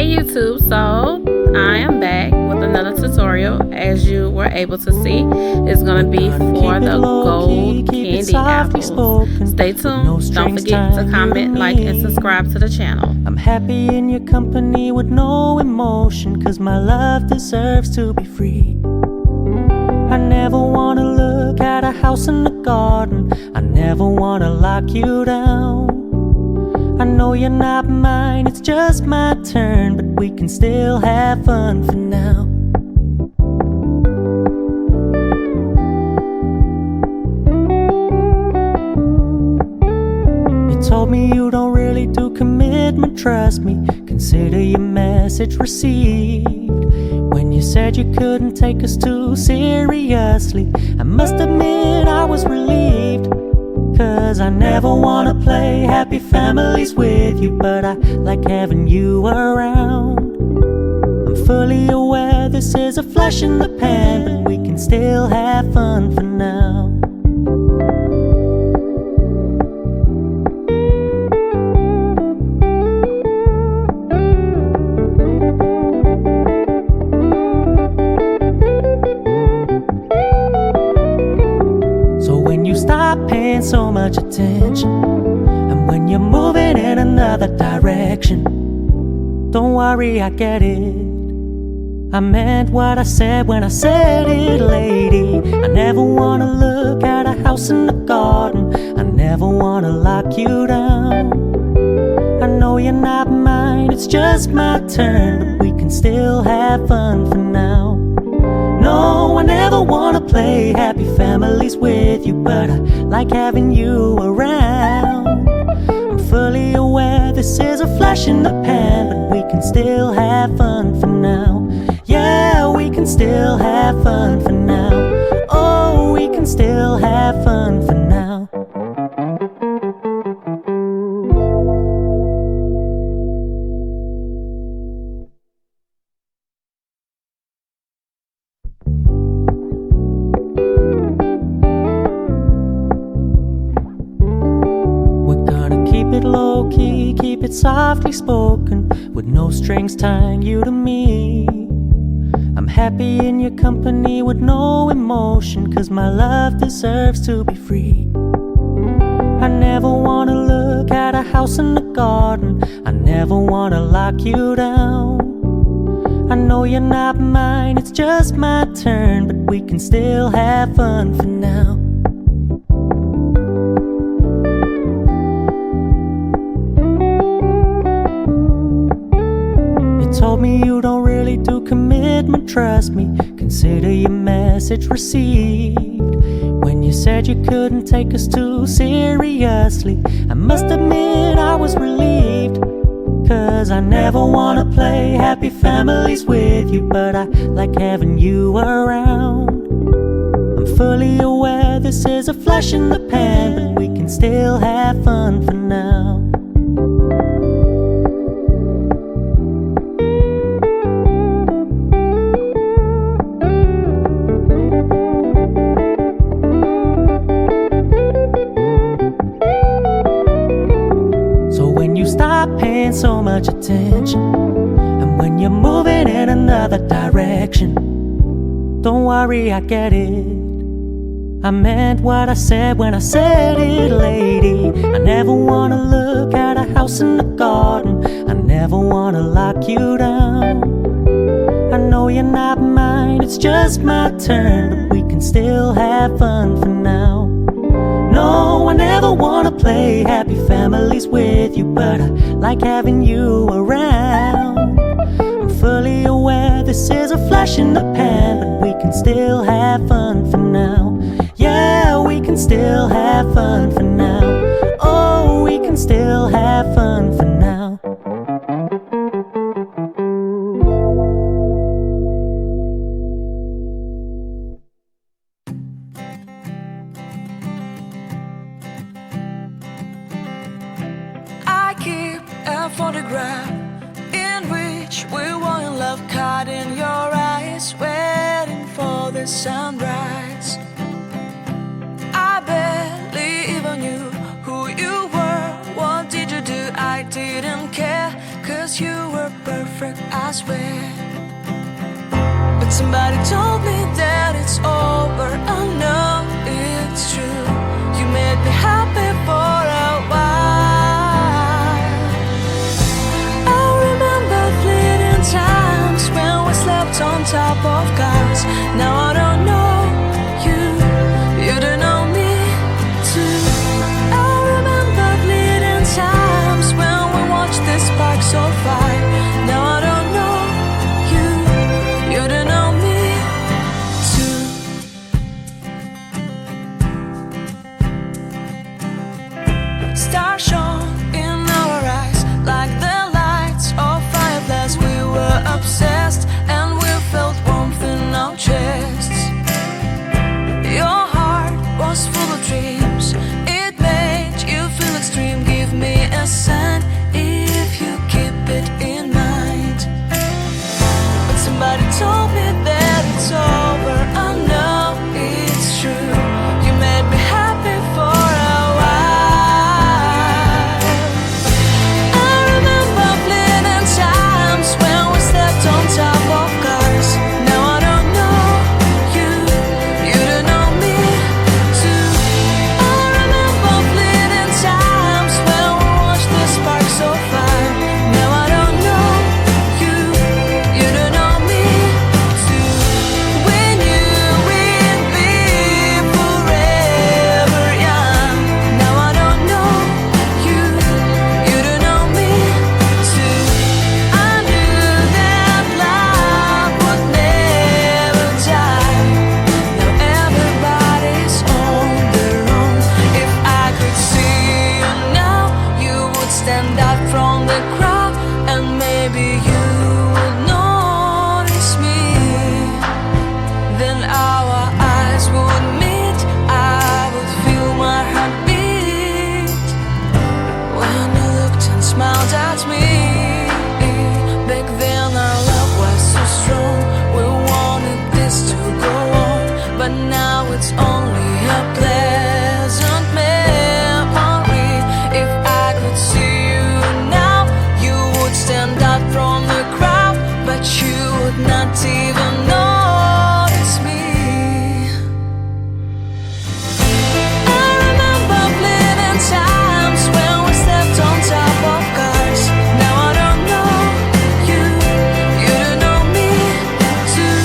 Hey YouTube, so I am back with another tutorial. As you were able to see, it's going to be for the gold candy apples. Stay tuned. Don't forget to comment, like, and subscribe to the channel. I'm happy in your company with no emotion, 'cause my love deserves to be free. I never wanna look at a house in the garden. I never wanna lock you down. I know you're not mine, it's just my turn, but we can still have fun for now. You told me you don't really do commitment, trust me. Consider your message received. When you said you couldn't take us too seriously, I must admit I was relieved. 'Cause I never wanna play happy families with you, but I like having you around. I'm fully aware this is a flash in the pan, but we can still have fun for now. Stop paying so much attention, and when you're moving in another direction, don't worry, I get it. I meant what I said when I said it, lady. I never wanna look at a house in the garden. I never wanna lock you down. I know you're not mine, it's just my turn, but we can still have fun for now. No, I never wanna play happy families with you, but I like having you around. I'm fully aware this is a flash in the pan, but we can still have fun for now. Yeah, we can still have fun for now. Oh, we can still have fun for now. Low key, keep it softly spoken, with no strings tying you to me. I'm happy in your company with no emotion, 'cause my love deserves to be free. I never wanna look at a house in the garden. I never wanna lock you down. I know you're not mine, it's just my turn, but we can still have fun for now. Told me you don't really do commitment, trust me. Consider your message received. When you said you couldn't take us too seriously, I must admit I was relieved. 'Cause I never wanna play happy families with you, but I like having you around. I'm fully aware this is a flash in the pan, but we can still have fun for now. Stop paying so much attention, and when you're moving in another direction, don't worry, I get it. I meant what I said when I said it, lady. I never wanna look at a house in the garden. I never wanna lock you down. I know you're not mine, it's just my turn, but we can still have fun for now. No, I never wanna play happy families with you, but I like having you around. I'm fully aware this is a flash in the pan, but we can still have fun for now. Yeah, we can still have fun for now. Oh, we can still have fun for now. A photograph in which we were in love, caught in your eyes, waiting for the sunrise. I barely even knew who you were. What did you do? I didn't care, 'cause you were perfect, I swear. But somebody told me that it's over. I know it's true. You made me happy for a while. I remember fleeting times when we slept on top of cars. Now I don't know you, you don't know me too. I remember fleeting times when we watched the sparks of fire. Now I don't know you, you don't know me too. Stars shone in our eyes like the lights of fireflies. We were obsessed and we felt warmth in our chests. Your heart was full of dreams. It made you feel extreme. Give me a sign if you keep it in mind. But somebody told me that it's over. I know it's true. You made me happy for a while. I remember fleeting times when we slept on top of cars. Now I don't know you, you don't know me too. I remember fleeting times when we watched the sparks of fire. Now I don't know you, you don't know me too. We knew we'd be forever young. Now I don't know you, you don't know me too. I knew that love would never die. Now everybody's on their own. If I could see you now, you would stand out from the crowd, and maybe you would notice me. Then our eyes would meet. I would feel my heart beat when you looked and smiled at me. Back then our love was so strong. We wanted this to go on, but now it's only a pleasant memory. If I could see you now, you would stand out from the crowd, but you would not even notice me. I remember fleeting times when we slept on top of cars. Now I don't know you, you don't know me too.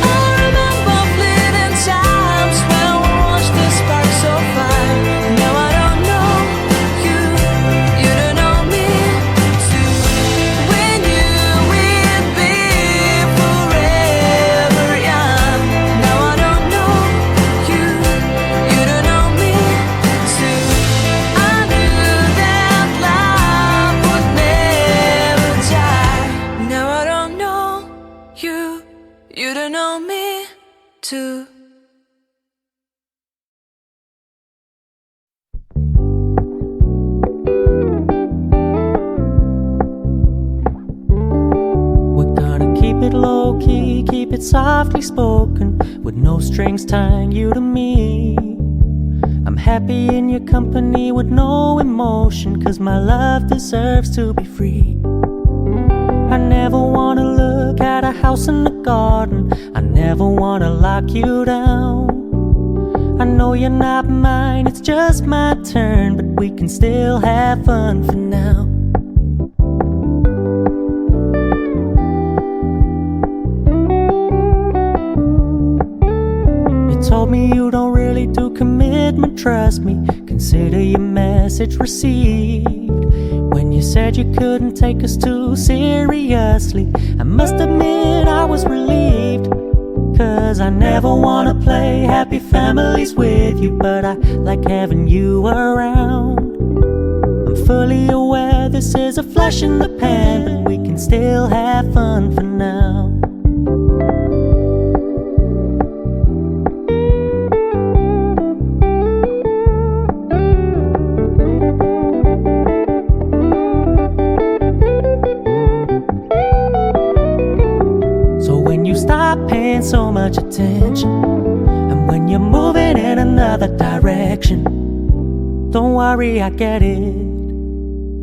I remember fleeting times when we watched the sparks of fire. Now I don't know you, you don't know me too. We knew we'd be forever young. Now I don't know you, you don't know me too. I knew that love would never die. Now I don't know you, you don't know me too. We're gonna keep it low key, keep it softly spoken, with no strings tying you to me. I'm happy in your company with no emotion, 'cause my love deserves to be free. I never wanna look at a house in the garden. I never wanna lock you down. I know you're not mine, it's just my turn, but we can still have fun for now. You told me you don't really do commitment, trust me. Consider your message received. When you said you couldn't take us too seriously, I must admit I was relieved. 'Cause I never wanna play happy families with you, but I like having you around. I'm fully aware this is a flash in the pan, but we can still have fun for now. Stop paying so much attention, and when you're moving in another direction, don't worry, I get it.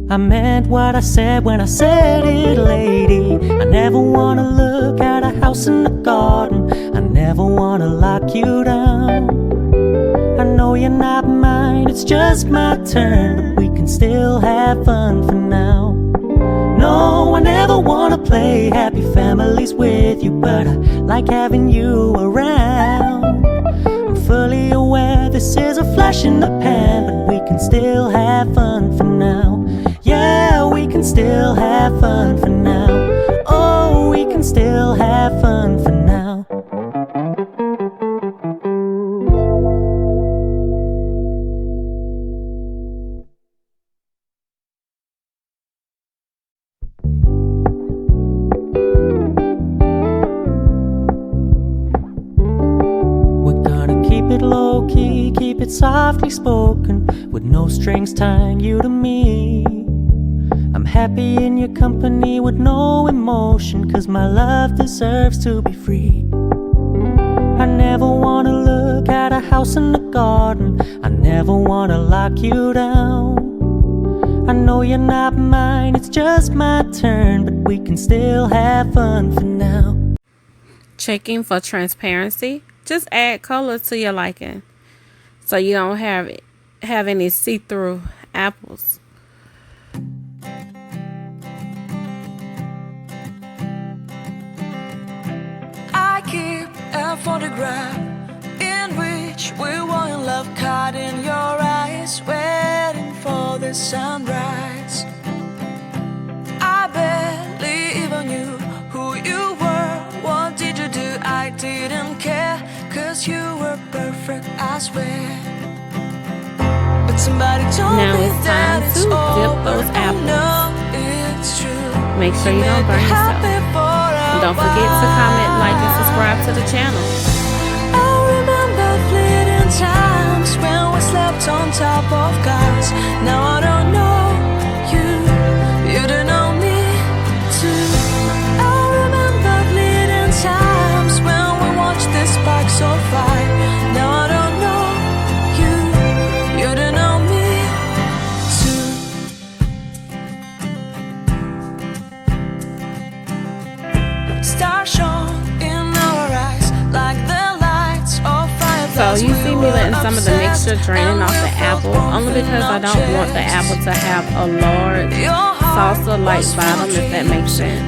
I meant what I said when I said it, lady. I never wanna look at a house in the garden. I never wanna lock you down. I know you're not mine, it's just my turn, but we can still have fun for now. No, I never wanna play happy families with you, but I like having you around. I'm fully aware this is a flash in the pan, but we can still have fun for now. Yeah, we can still have fun for now. Oh, we can still have fun for now. We're gonna keep it low-key, keep it softly spoken, with no strings tying you to me. I'm happy in your company with no emotion, 'cause my love deserves to be free. I never wanna look at a house in the garden. I never wanna lock you down. I know you're not mine, it's just my turn, but we can still have fun for now. Checking for transparency. Just add color to your liking, so you don't have any see-through apples. I keep a photograph in which we were in love, caught in your eyes, waiting for the sunrise. I barely even knew who you were. What did you do? I didn't care, 'cause you were perfect, I swear. But somebody told Now me it's that time it's to dip over. those Oh, apples. no, it's true. Make sure you don't burn yourself. Don't forget to comment, like, and subscribe to the channel. I remember fleeting times when we slept on top of cars. Now I don't know you, you don't know me too. I remember fleeting times when we watched the sparks of fire. Now I don't know you, you don't know me too. Stars shone in our eyes like the lights of fireflies. So you see me letting some of the mixture draining off the apple, only because I don't want the apple to have a large salsa-like bottom, if that makes sense.